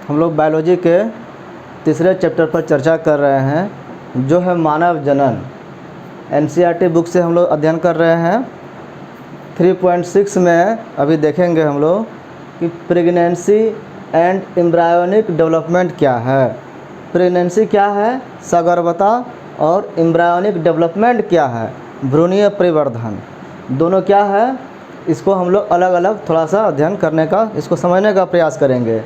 हम लोग बायोलॉजी के तीसरे चैप्टर पर चर्चा कर रहे हैं, जो है मानव जनन। एनसीईआरटी बुक से हम लोग अध्ययन कर रहे हैं। 3.6 में अभी देखेंगे हम लोग कि प्रेगनेंसी एंड एम्ब्रायोनिक डेवलपमेंट क्या है। प्रेगनेंसी क्या है, सगर्भता, और एम्ब्रायोनिक डेवलपमेंट क्या है, भ्रूणीय परिवर्धन। दोनों क्या है, इसको हम लोग अलग अलग थोड़ा सा अध्ययन करने का, इसको समझने का प्रयास करेंगे।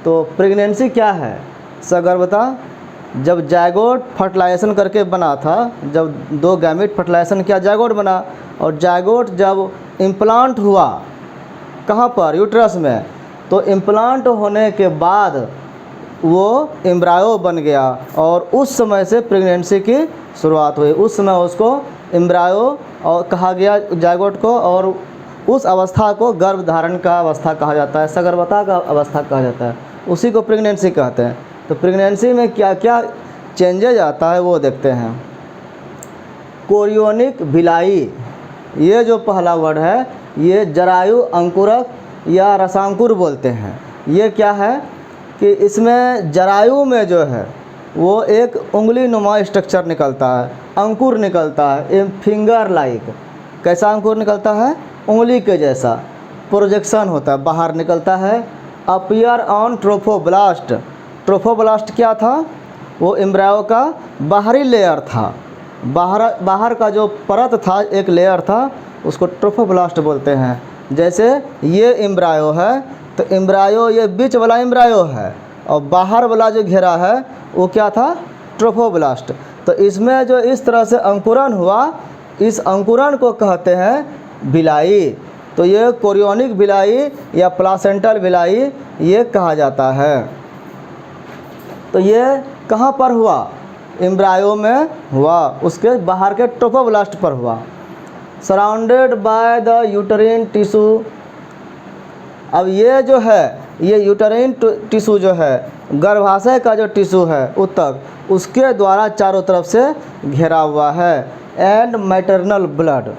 तो प्रेगनेंसी क्या है, सगर्भता, जब जायगोट फर्टिलाइजेशन करके बना था, जब दो गैमेट फर्टिलाइजेशन किया जायगोट बना, और जायगोट जब इम्प्लांट हुआ कहाँ पर, यूट्रस में, तो इम्प्लांट होने के बाद वो एम्ब्रायो बन गया और उस समय से प्रेगनेंसी की शुरुआत हुई। उस समय उसको एम्ब्रायो और कहा गया जायगोट को, और उस अवस्था को गर्भ धारण का अवस्था कहा जाता है, सगर्भता का अवस्था कहा जाता है, उसी को प्रेगनेंसी कहते हैं। तो प्रेगनेंसी में क्या क्या चेंजेज आता है वो देखते हैं। कोरियोनिक भिलाई, ये जो पहला वर्ड है, ये जरायु अंकुरक या रसांकुर बोलते हैं। ये क्या है कि इसमें जरायु में जो है वो एक उंगली नुमा स्ट्रक्चर निकलता है, अंकुर निकलता है, ए फिंगर लाइक। कैसा अंकुर निकलता है, उंगली के जैसा प्रोजेक्शन होता है, बाहर निकलता है। Appear on trophoblast. ट्रोफोब्लास्ट क्या था, वो एम्ब्रायो का बाहरी लेयर था, बाहर का जो परत था, एक लेयर था, उसको ट्रोफोब्लास्ट बोलते हैं। जैसे ये एम्ब्रायो है, तो एम्ब्रायो ये बीच वाला एम्ब्रायो है, और बाहर वाला जो घेरा है वो क्या था, ट्रोफोब्लास्ट। तो इसमें जो इस तरह से अंकुरन हुआ, इस अंकुरन को कहते हैं भिलाई। तो ये कोरियोनिक भिलाई या प्लासेंटल भिलाई ये कहा जाता है। तो ये कहाँ पर हुआ, एम्ब्रायो में हुआ, उसके बाहर के ट्रोफोब्लास्ट पर हुआ। Surrounded by the uterine tissue. अब ये जो है, ये यूटरिन टिश्यू जो है, गर्भाशय का जो टिश्यू है उत्तक, उसके द्वारा चारों तरफ से घेरा हुआ है। एंड मैटरनल ब्लड,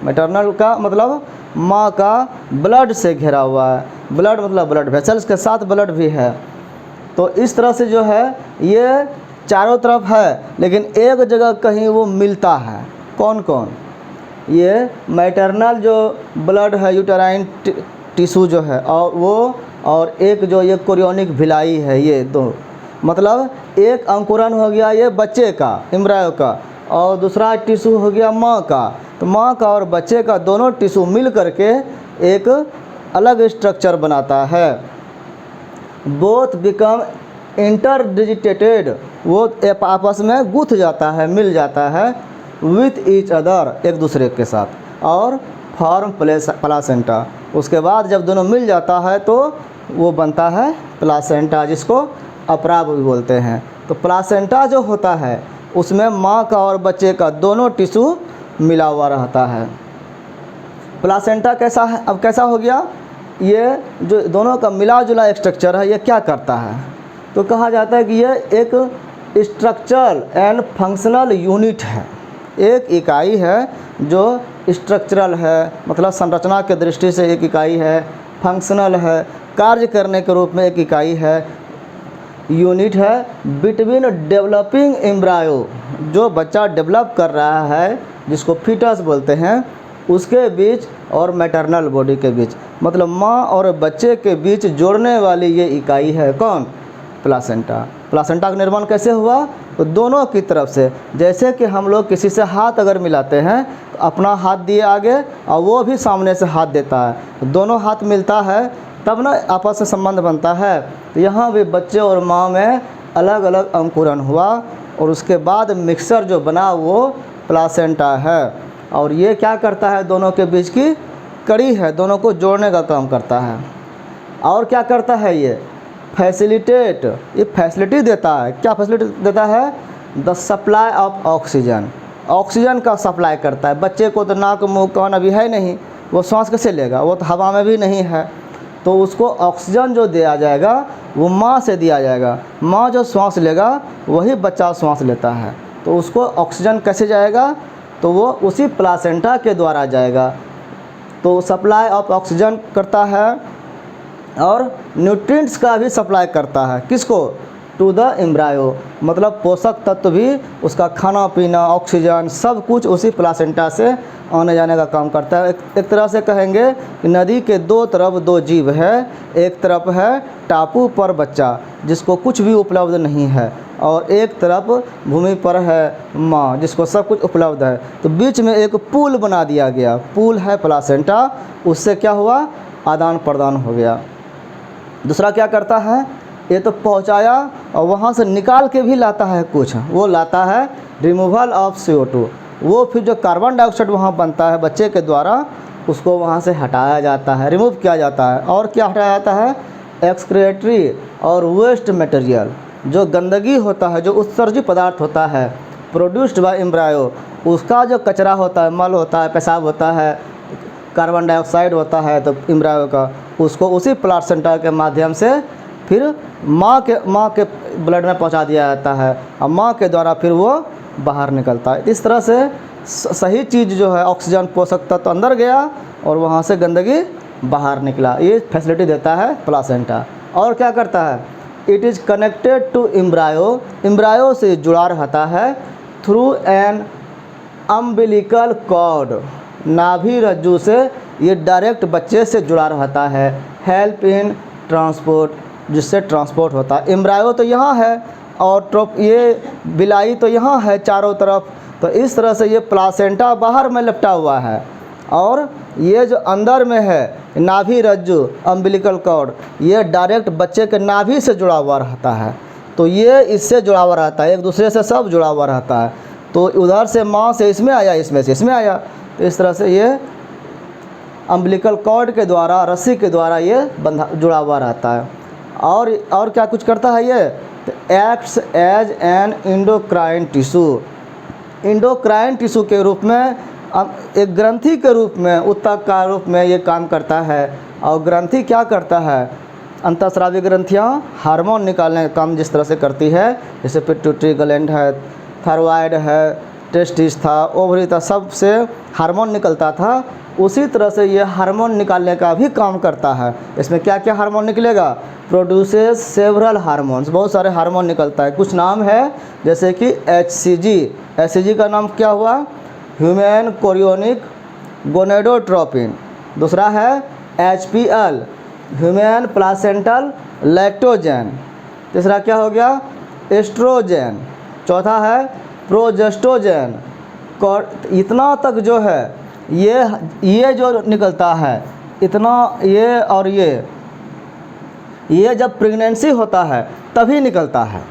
मैटरनल का मतलब माँ का ब्लड से घिरा हुआ है। ब्लड मतलब ब्लड वेसल्स के साथ ब्लड भी है। तो इस तरह से जो है ये चारों तरफ है, लेकिन एक जगह कहीं वो मिलता है। कौन कौन, ये मैटरनल जो ब्लड है, यूटेराइन टिश्यू जो है, और वो, और एक जो ये कोरियोनिक भिलाई है, ये दो, मतलब एक अंकुरन हो गया ये बच्चे का, एम्ब्रायो का, और दूसरा टिश्यू हो गया माँ का। तो माँ का और बच्चे का दोनों टिश्यू मिल करके एक अलग स्ट्रक्चर बनाता है। बोथ बिकम इंटरडिजिटेटेड, वो आपस में गुथ जाता है, मिल जाता है, विथ ईच अदर, एक दूसरे के साथ, और फॉर्म प्लासेंटा। उसके बाद जब दोनों मिल जाता है तो वो बनता है प्लासेंटा, जिसको अपराग भी बोलते हैं। तो प्लासेंटा जो होता है उसमें माँ का और बच्चे का दोनों टिश्यू मिला हुआ रहता है। प्लासेंटा कैसा है, अब कैसा हो गया, ये जो दोनों का मिला जुला एक स्ट्रक्चर है, ये क्या करता है, तो कहा जाता है कि ये एक स्ट्रक्चरल एंड फंक्शनल यूनिट है, एक इकाई है जो स्ट्रक्चरल है, मतलब संरचना के दृष्टि से एक इकाई है, फंक्शनल है, कार्य करने के रूप में एक इकाई है, यूनिट है बिटवीन डेवलपिंग एम्ब्रायो, जो बच्चा डेवलप कर रहा है, जिसको फीटस बोलते हैं, उसके बीच, और मैटरनल बॉडी के बीच, मतलब माँ और बच्चे के बीच जोड़ने वाली ये इकाई है कौन, प्लासेंटा। प्लासेंटा का निर्माण कैसे हुआ, तो दोनों की तरफ से, जैसे कि हम लोग किसी से हाथ अगर मिलाते हैं तो अपना हाथ दिए आगे और वो भी सामने से हाथ देता है, तो दोनों हाथ मिलता है तब ना आपस में संबंध बनता है। तो यहाँ भी बच्चे और माँ में अलग अलग अंकुरन हुआ, और उसके बाद मिक्सर जो बना वो प्लासेंटा है। और ये क्या करता है, दोनों के बीच की कड़ी है, दोनों को जोड़ने का काम करता है। और क्या करता है, ये फैसिलिटेट, ये फैसिलिटी देता है। क्या फैसिलिटी देता है, the supply of oxygen, oxygen का सप्लाई करता है। बच्चे को तो नाक मुँह कान अभी है नहीं, वो सांस कैसे लेगा, वो तो हवा में भी नहीं है, तो उसको ऑक्सीजन जो दिया जाएगा वो माँ से दिया जाएगा। माँ जो श्वास लेगा वही बच्चा श्वास लेता है, तो उसको ऑक्सीजन कैसे जाएगा, तो वो उसी प्लासेंटा के द्वारा जाएगा। तो सप्लाई ऑफ ऑक्सीजन करता है। और न्यूट्रिएंट्स का भी सप्लाई करता है, किसको? टू द एम्ब्रायो, मतलब पोषक तत्व भी, उसका खाना पीना, ऑक्सीजन, सब कुछ उसी प्लासेंटा से आने जाने का काम करता है। एक तरह से कहेंगे कि नदी के दो तरफ दो जीव है, एक तरफ है टापू पर बच्चा जिसको कुछ भी उपलब्ध नहीं है, और एक तरफ भूमि पर है माँ जिसको सब कुछ उपलब्ध है। तो बीच में एक पुल बना दिया गया, पुल है प्लासेंटा, उससे क्या हुआ? आदान प्रदान हो गया। दूसरा क्या करता है? ये तो पहुंचाया और वहाँ से निकाल के भी लाता है कुछ, वो लाता है रिमूवल ऑफ CO2, वो फिर जो कार्बन डाइऑक्साइड वहाँ बनता है बच्चे के द्वारा, उसको वहाँ से हटाया जाता है, रिमूव किया जाता है। और क्या हटाया जाता है? एक्सक्रेटरी और वेस्ट मटेरियल, जो गंदगी होता है, जो उत्सर्जित पदार्थ होता है प्रोड्यूस्ड बाय एम्ब्रायो, उसका जो कचरा होता है, मल होता है, पेशाब होता है, कार्बन डाइऑक्साइड होता है, तो एम्ब्रायो का, उसको उसी प्लासेंटा के माध्यम से फिर माँ के ब्लड में पहुंचा दिया जाता है, और माँ के द्वारा फिर वो बाहर निकलता है। इस तरह से सही चीज़ जो है, ऑक्सीजन, पोषक तत्व अंदर गया और वहाँ से गंदगी बाहर निकला, ये फैसिलिटी देता है प्लासेंटा। और क्या करता है? It is connected to embryo, embryo से जुड़ा रहता है थ्रू एन अम्बिलिकल कॉर्ड, नाभि रज्जु से ये डायरेक्ट बच्चे से जुड़ा रहता है। हेल्प इन ट्रांसपोर्ट, जिससे ट्रांसपोर्ट होता है। एम्ब्रायो तो यहाँ है और ये बिलाई तो यहाँ है चारों तरफ, तो इस तरह से ये प्लासेंटा बाहर में लपटा हुआ है, और ये जो अंदर में है नाभि रज्जु, अम्बिलिकल कॉर्ड, ये डायरेक्ट बच्चे के नाभि से जुड़ा हुआ रहता है। तो ये इससे जुड़ा हुआ रहता है, एक दूसरे से सब जुड़ा हुआ रहता है। तो उधर से माँ से इसमें आया, इसमें से इसमें आया, तो इस तरह से ये अम्बिलिकल कॉर्ड के द्वारा, रस्सी के द्वारा ये बंधा जुड़ा हुआ रहता है। और क्या कुछ करता है ये? तो acts as an endocrine tissue, endocrine tissue के रूप में, एक ग्रंथि के रूप में, उत्तक का रूप में ये काम करता है। और ग्रंथि क्या करता है? अंतःस्रावी ग्रंथियाँ हार्मोन निकालने का काम जिस तरह से करती है, जैसे पिट्यूटरी ग्लैंड है, थायराइड है, टेस्टिस था, ओवरी था, सब से हार्मोन निकलता था, उसी तरह से ये हार्मोन निकालने का भी काम करता है। इसमें क्या क्या हार्मोन निकलेगा? प्रोड्यूसेस सेवरल हार्मोन्स, बहुत सारे हार्मोन निकलता है। कुछ नाम है जैसे कि HCG का नाम क्या हुआ? Human chorionic gonadotropin. दूसरा है HPL, ह्यूमन प्लासेंटल लैक्टोजेन। तीसरा क्या हो गया? एस्ट्रोजेन। चौथा है प्रोजेस्टोजेन। इतना तक जो है ये जो निकलता है, इतना ये, और ये जब प्रेगनेंसी होता है तभी निकलता है।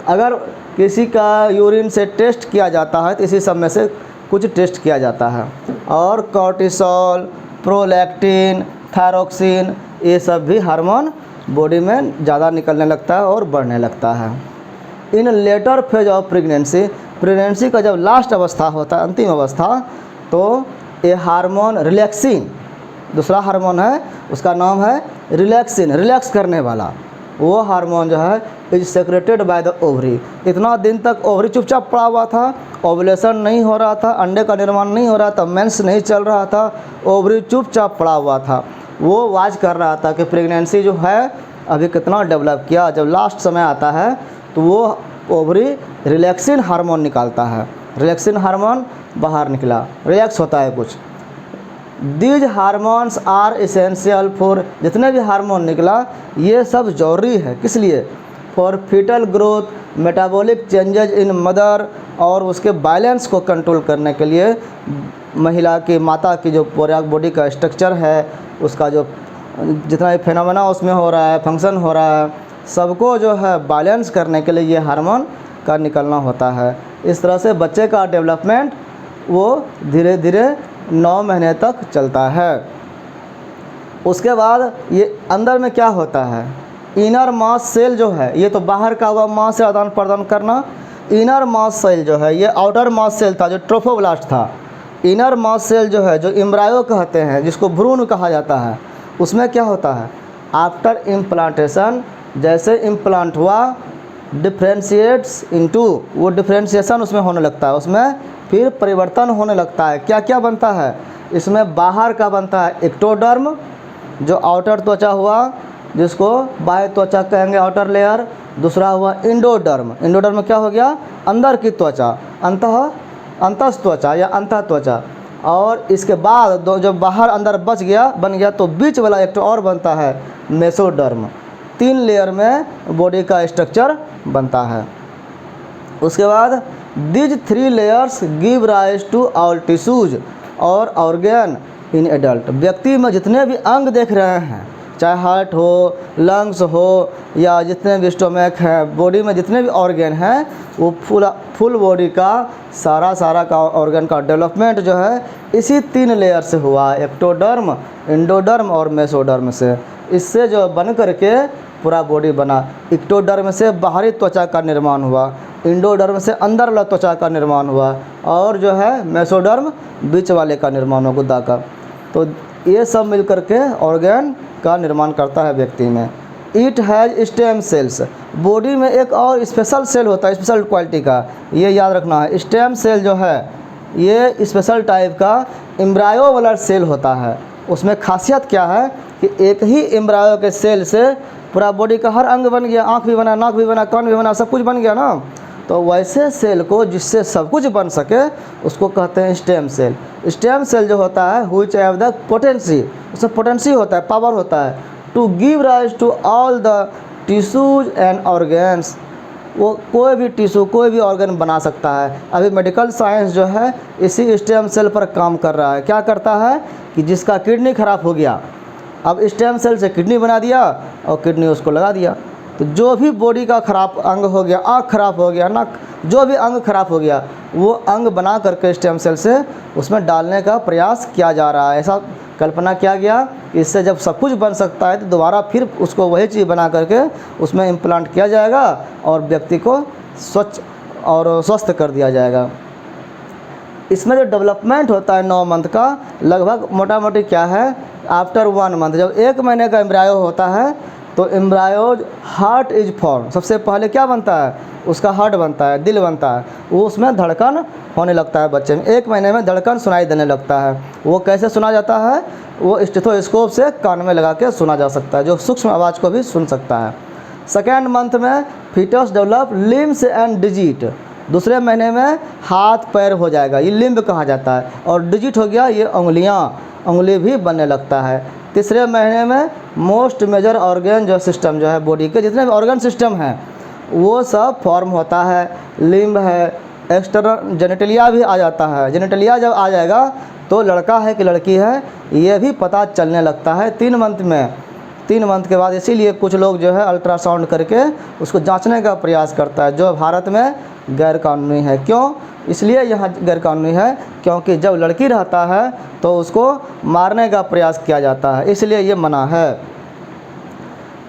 अगर किसी का यूरिन से टेस्ट किया जाता है तो इसी सब में से कुछ टेस्ट किया जाता है। और कॉर्टिसोल, प्रोलैक्टिन, थायरोक्सिन, ये सब भी हार्मोन बॉडी में ज़्यादा निकलने लगता है और बढ़ने लगता है। इन लेटर फेज ऑफ प्रेगनेंसी का जब लास्ट अवस्था होता है, अंतिम अवस्था, तो ये हार्मोन रिलैक्सिन, दूसरा हार्मोन है, उसका नाम है रिलैक्सिन, रिलैक्स करने वाला, वो हार्मोन जो है is secreted by the ovary. इतना दिन तक ओवरी चुपचाप पड़ा हुआ था, ओवुलेशन नहीं हो रहा था, अंडे का निर्माण नहीं हो रहा था, मेंस नहीं चल रहा था, ओवरी चुपचाप पड़ा हुआ था। वो वाच कर रहा था कि प्रेगनेंसी जो है अभी कितना डेवलप किया। जब लास्ट समय आता है तो वो ओवरी रिलैक्सिन हार्मोन निकालता है, रिलैक्सिन हार्मोन बाहर निकला, रिलैक्स होता है कुछ। These hormones are essential for, जितने भी हार्मोन निकला ये सब जरूरी है, किस लिए? For foetal growth, metabolic changes in mother, और उसके बैलेंस को कंट्रोल करने के लिए महिला की, माता की जो पूरा बॉडी का स्ट्रक्चर है, उसका जो जितना भी फेनोमेना उसमें हो रहा है, फंक्शन हो रहा है, सबको जो है बैलेंस करने के लिए ये हार्मोन का निकलना होता है। इस तरह से बच्चे का डेवलपमेंट वो धीरे धीरे 9 महीने तक चलता है। उसके बाद ये अंदर में क्या होता है? इनर मास सेल जो है, ये तो बाहर का हुआ मास से आदान प्रदान करना। इनर मास सेल जो है, ये आउटर मास सेल था जो ट्रोफोब्लास्ट था। इनर मास सेल जो है, जो एम्ब्रायो कहते हैं, जिसको भ्रूण कहा जाता है, उसमें क्या होता है? आफ्टर इम्प्लांटेशन, जैसे इम्प्लांट हुआ, डिफ्रेंशिएट्स इनटू, वो डिफ्रेंशिएशन उसमें होने लगता है, उसमें फिर परिवर्तन होने लगता है। क्या क्या बनता है इसमें? बाहर का बनता है एक्टोडर्म, जो आउटर त्वचा हुआ, जिसको बाह्य त्वचा कहेंगे आउटर लेयर। दूसरा हुआ इंडोडर्म। इंडोडर्म क्या हो गया? अंदर की त्वचा, अंतस त्वचा या अंतः त्वचा। और इसके बाद दो जो बाहर अंदर बन गया तो बीच वाला एक और बनता है मेसोडर्म। 3 लेयर में बॉडी का स्ट्रक्चर बनता है। उसके बाद these 3 layers give rise to all tissues और ऑर्गन इन एडल्ट। व्यक्ति में जितने भी अंग देख रहे हैं, चाहे हार्ट हो, लंग्स हो, या जितने भी स्टोमक हैं, बॉडी में जितने भी ऑर्गन हैं, वो फुल बॉडी का सारा का ऑर्गन का डेवलपमेंट जो है इसी 3 लेयर से हुआ, एक्टोडर्म, इंडोडर्म और मेसोडर्म से। इससे जो बन करके पूरा बॉडी बना। एक्टोडर्म से बाहरी त्वचा का निर्माण हुआ, इंडोडर्म से अंदर वाला त्वचा का निर्माण हुआ, और जो है मेसोडर्म बीच वाले का निर्माण हुआ, गुद्दा का। तो ये सब मिल करके ऑर्गन का निर्माण करता है व्यक्ति में। It has stem cells. Body में एक और स्पेशल सेल होता है, स्पेशल क्वालिटी का, ये याद रखना है। स्टेम सेल जो है ये स्पेशल टाइप का एम्ब्रायो वाला सेल होता है। उसमें खासियत क्या है कि एक ही एम्ब्रायो के सेल से पूरा बॉडी का हर अंग बन गया, आँख भी बना, नाक भी बना, कान भी बना, सब कुछ बन गया ना। तो वैसे सेल को जिससे सब कुछ बन सके उसको कहते हैं स्टेम सेल। स्टेम सेल जो होता है व्हिच हैव द पोटेंसी, उसमें पोटेंसी होता है, पावर होता है to give rise to all the tissues and organs. वो कोई भी टिश्यू, कोई भी ऑर्गन बना सकता है। अभी मेडिकल साइंस जो है इसी स्टेम सेल पर काम कर रहा है। क्या करता है कि जिसका किडनी खराब हो गया, अब स्टेम सेल से किडनी बना दिया और किडनी उसको लगा दिया। तो जो भी बॉडी का खराब अंग हो गया, आँख खराब हो गया, नाक, जो भी अंग खराब हो गया, वो अंग बना करके स्टेम सेल से उसमें डालने का प्रयास किया जा रहा है। ऐसा कल्पना किया गया, इससे जब सब कुछ बन सकता है तो दोबारा फिर उसको वही चीज़ बना करके उसमें इम्प्लांट किया जाएगा और व्यक्ति को स्वच्छ और स्वस्थ कर दिया जाएगा। इसमें जो डेवलपमेंट होता है 9 मंथ का, लगभग मोटा मोटी क्या है, आफ्टर 1 मंथ, जब 1 महीने का एम्ब्रायो होता है तो एम्ब्रायो हार्ट इज फॉर्म। सबसे पहले क्या बनता है? उसका हार्ट बनता है, दिल बनता है। वो उसमें धड़कन होने लगता है बच्चे में। 1 महीने में धड़कन सुनाई देने लगता है। वो कैसे सुना जाता है? वो स्टेथोस्कोप से कान में लगा के सुना जा सकता है, जो सूक्ष्म आवाज़ को भी सुन सकता है। 2nd मंथ में foetus develop limbs and digit. दूसरे महीने में हाथ पैर हो जाएगा, ये लिम्ब कहा जाता है, और डिजिट हो गया ये उंगली भी बनने लगता है। तीसरे महीने में मोस्ट मेजर ऑर्गन जो सिस्टम जो है बॉडी के जितने भी ऑर्गन सिस्टम हैं वो सब फॉर्म होता है। लिम्ब है, एक्सटर्नल जेनेटलिया भी आ जाता है। जेनेटलिया जब आ जाएगा तो लड़का है कि लड़की है ये भी पता चलने लगता है 3 मंथ में। 3 मंथ के बाद इसीलिए कुछ लोग जो है अल्ट्रासाउंड करके उसको जांचने का प्रयास करता है, जो भारत में गैर कानूनी है। क्यों? इसलिए यहाँ गैर कानूनी है क्योंकि जब लड़की रहता है तो उसको मारने का प्रयास किया जाता है, इसलिए ये मना है।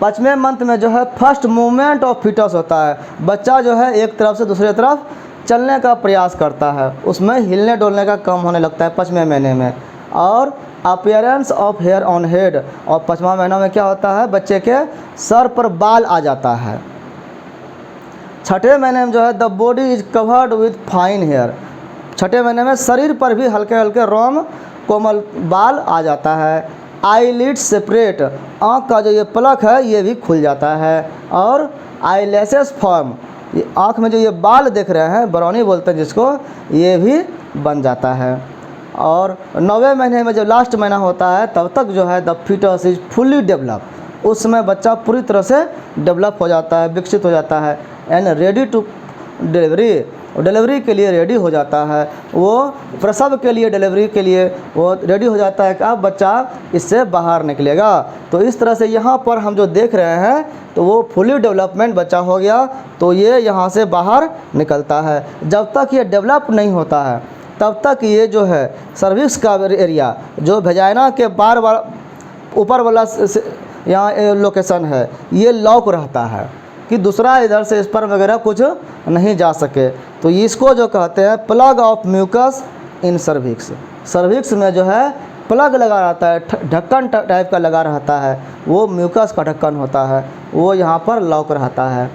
5वें मंथ में जो है फर्स्ट मूवमेंट ऑफ फीटस होता है। बच्चा जो है एक तरफ से दूसरे तरफ चलने का प्रयास करता है, उसमें हिलने डोलने का कम होने लगता है 5वें महीने में। और appearance of hair on head, और 5वां महीना में क्या होता है, बच्चे के सर पर बाल आ जाता है। 6ठे महीने में जो है the body is covered with fine hair. 6ठे महीने में शरीर पर भी हल्के हल्के रोम कोमल बाल आ जाता है। आईलिड सेपरेट, आँख का जो ये पलक है ये भी खुल जाता है। और आईलैशेस फॉर्म, ये आँख में जो ये बाल देख रहे हैं, बरौनी बोलते हैं जिसको, ये भी बन जाता है। और 9वें महीने में जो लास्ट महीना होता है तब तक जो है the foetus is fully develop, उस समय बच्चा पूरी तरह से डेवलप हो जाता है, विकसित हो जाता है, एंड रेडी टू डिलीवरी के लिए रेडी हो जाता है। वो प्रसव के लिए, डिलीवरी के लिए वो रेडी हो जाता है कि अब बच्चा इससे बाहर निकलेगा। तो इस तरह से यहाँ पर हम जो देख रहे हैं तो वो फुली डेवलपमेंट बच्चा हो गया तो ये यहाँ से बाहर निकलता है। जब तक ये डेवलप नहीं होता है तब तक ये जो है सर्विक्स का एरिया, जो वेजाइना के बार ऊपर वाला यहाँ लोकेशन है, ये लॉक रहता है कि दूसरा इधर से स्पर्म वगैरह कुछ नहीं जा सके। तो इसको जो कहते हैं plug of mucus in cervix. Cervix में जो है प्लग लगा रहता है, ढक्कन टाइप का लगा रहता है, वो म्यूकस का ढक्कन होता है, वो यहाँ पर लॉक रहता है।